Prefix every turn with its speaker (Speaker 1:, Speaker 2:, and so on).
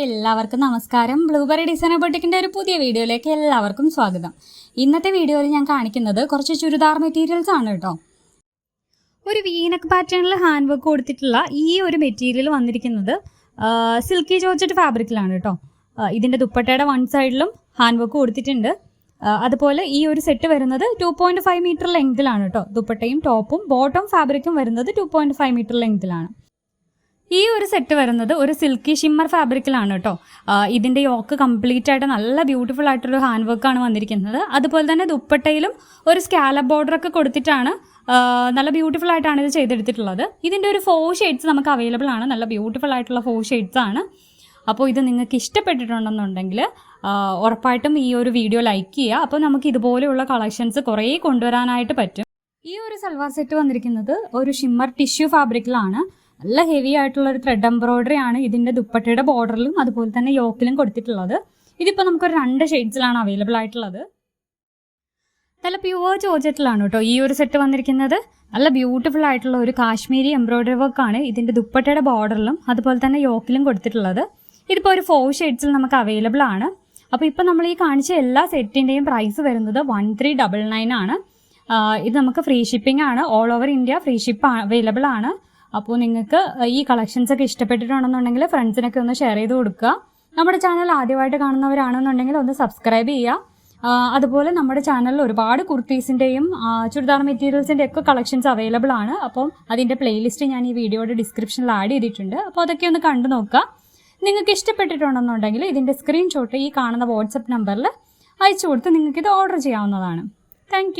Speaker 1: എല്ലാവർക്കും നമസ്കാരം. Blueberry designer ബൊട്ടിക്കിന്റെ ഒരു പുതിയ വീഡിയോയിലേക്ക് എല്ലാവർക്കും സ്വാഗതം. ഇന്നത്തെ വീഡിയോയിൽ ഞാൻ കാണിക്കുന്നത് കുറച്ച് ചുരിദാർ മെറ്റീരിയൽസ് ആണ് കേട്ടോ. ഒരു വീനക്ക് പാറ്റേണിൽ ഹാൻഡ് വർക്ക് കൊടുത്തിട്ടുള്ള ഈ ഒരു മെറ്റീരിയൽ വന്നിരിക്കുന്നത് സിൽക്കി ജോർജറ്റ് ഫാബ്രിക്കിലാണ് കേട്ടോ. ഇതിന്റെ ദുപ്പട്ടയുടെ വൺ സൈഡിലും ഹാൻഡ് വർക്ക് കൊടുത്തിട്ടുണ്ട്. അതുപോലെ ഈ ഒരു സെറ്റ് വരുന്നത് 2.5 മീറ്റർ ലെങ്തിലാണ് കേട്ടോ. ദുപ്പട്ടയും ടോപ്പും ബോട്ടം ഫാബ്രിക്കും വരുന്നത് 2.5 മീറ്റർ ലെങ്തിലാണ്. ഈ ഒരു സെറ്റ് വരുന്നത് ഒരു സിൽക്കി ഷിമ്മർ ഫാബ്രിക്കിലാണ് കേട്ടോ. ഇതിന്റെ യോക്ക് കംപ്ലീറ്റ് ആയിട്ട് നല്ല ബ്യൂട്ടിഫുൾ ആയിട്ടൊരു ഹാൻഡ് വർക്കാണ് വന്നിരിക്കുന്നത്. അതുപോലെ തന്നെ ദുപ്പട്ടയിലും ഒരു സ്കാലപ്പ് ബോർഡർ ഒക്കെ കൊടുത്തിട്ടാണ് നല്ല ബ്യൂട്ടിഫുൾ ആയിട്ടാണ് ഇത് ചെയ്തെടുത്തിട്ടുള്ളത്. ഇതിന്റെ ഒരു 4 ഷെയ്ഡ്സ് നമുക്ക് അവൈലബിൾ ആണ്. നല്ല ബ്യൂട്ടിഫുൾ ആയിട്ടുള്ള 4 ഷെയ്ഡ്സ് ആണ്. അപ്പോൾ ഇത് നിങ്ങൾക്ക് ഇഷ്ടപ്പെട്ടിട്ടുണ്ടെന്നുണ്ടെങ്കിൽ ഉറപ്പായിട്ടും ഈ ഒരു വീഡിയോ ലൈക്ക് ചെയ്യുക. അപ്പോൾ നമുക്ക് ഇതുപോലെയുള്ള കളക്ഷൻസ് കുറേ കൊണ്ടുവരാനായിട്ട് പറ്റും. ഈ ഒരു സൽവാർ സെറ്റ് വന്നിരിക്കുന്നത് ഒരു ഷിമ്മർ ടിഷ്യൂ ഫാബ്രിക്കിലാണ്. നല്ല ഹെവി ആയിട്ടുള്ള ഒരു ത്രെഡ് എംബ്രോയിഡറി ആണ് ഇതിന്റെ ദുപ്പട്ടയുടെ ബോർഡറിലും അതുപോലെ തന്നെ യോക്കിലും കൊടുത്തിട്ടുള്ളത്. ഇതിപ്പോൾ നമുക്കൊരു 2 ഷെയ്ഡ്സിലാണ് അവൈലബിൾ ആയിട്ടുള്ളത്. നല്ല പ്യുവർ ജോർജറ്റിലാണ് കേട്ടോ ഈ ഒരു സെറ്റ് വന്നിരിക്കുന്നത്. നല്ല ബ്യൂട്ടിഫുൾ ആയിട്ടുള്ള ഒരു കാശ്മീരി എംബ്രോയിഡറി വർക്കാണ് ഇതിന്റെ ദുപ്പട്ടയുടെ ബോർഡറിലും അതുപോലെ തന്നെ യോക്കിലും കൊടുത്തിട്ടുള്ളത്. ഇതിപ്പോൾ ഒരു 4 ഷെയ്ഡ്സിൽ നമുക്ക് അവൈലബിൾ ആണ്. അപ്പോൾ ഇപ്പോൾ നമ്മൾ ഈ കാണിച്ച എല്ലാ സെറ്റിന്റെയും പ്രൈസ് വരുന്നത് 1399 ആണ്. ഇത് നമുക്ക് ഫ്രീ ഷിപ്പിംഗ് ആണ്. All over India free ship available ആണ്. അപ്പോൾ നിങ്ങൾക്ക് ഈ കളക്ഷൻസ് ഒക്കെ ഇഷ്ടപ്പെട്ടിട്ടുണ്ടെന്നുണ്ടെങ്കിൽ ഫ്രണ്ട്സിനൊക്കെ ഒന്ന് ഷെയർ ചെയ്ത് കൊടുക്കുക. നമ്മുടെ ചാനൽ ആദ്യമായിട്ട് കാണുന്നവരാണെന്നുണ്ടെങ്കിൽ ഒന്ന് സബ്സ്ക്രൈബ് ചെയ്യുക. അതുപോലെ നമ്മുടെ ചാനലിൽ ഒരുപാട് കുർത്തീസിൻ്റെയും ചുരിദാർ മെറ്റീരിയൽസിൻ്റെ ഒക്കെ കളക്ഷൻസ് അവൈലബിൾ ആണ്. അപ്പം അതിൻ്റെ പ്ലേലിസ്റ്റ് ഞാൻ ഈ വീഡിയോയുടെ ഡിസ്ക്രിപ്ഷനിൽ ആഡ് ചെയ്തിട്ടുണ്ട്. അപ്പോൾ അതൊക്കെ ഒന്ന് കണ്ടു നോക്കുക. നിങ്ങൾക്ക് ഇഷ്ടപ്പെട്ടിട്ടുണ്ടെന്നുണ്ടെങ്കിൽ ഇതിൻ്റെ സ്ക്രീൻഷോട്ട് ഈ കാണുന്ന വാട്സപ്പ് നമ്പറിൽ അയച്ചു കൊടുത്ത് നിങ്ങൾക്കിത് ഓർഡർ ചെയ്യാവുന്നതാണ്. താങ്ക്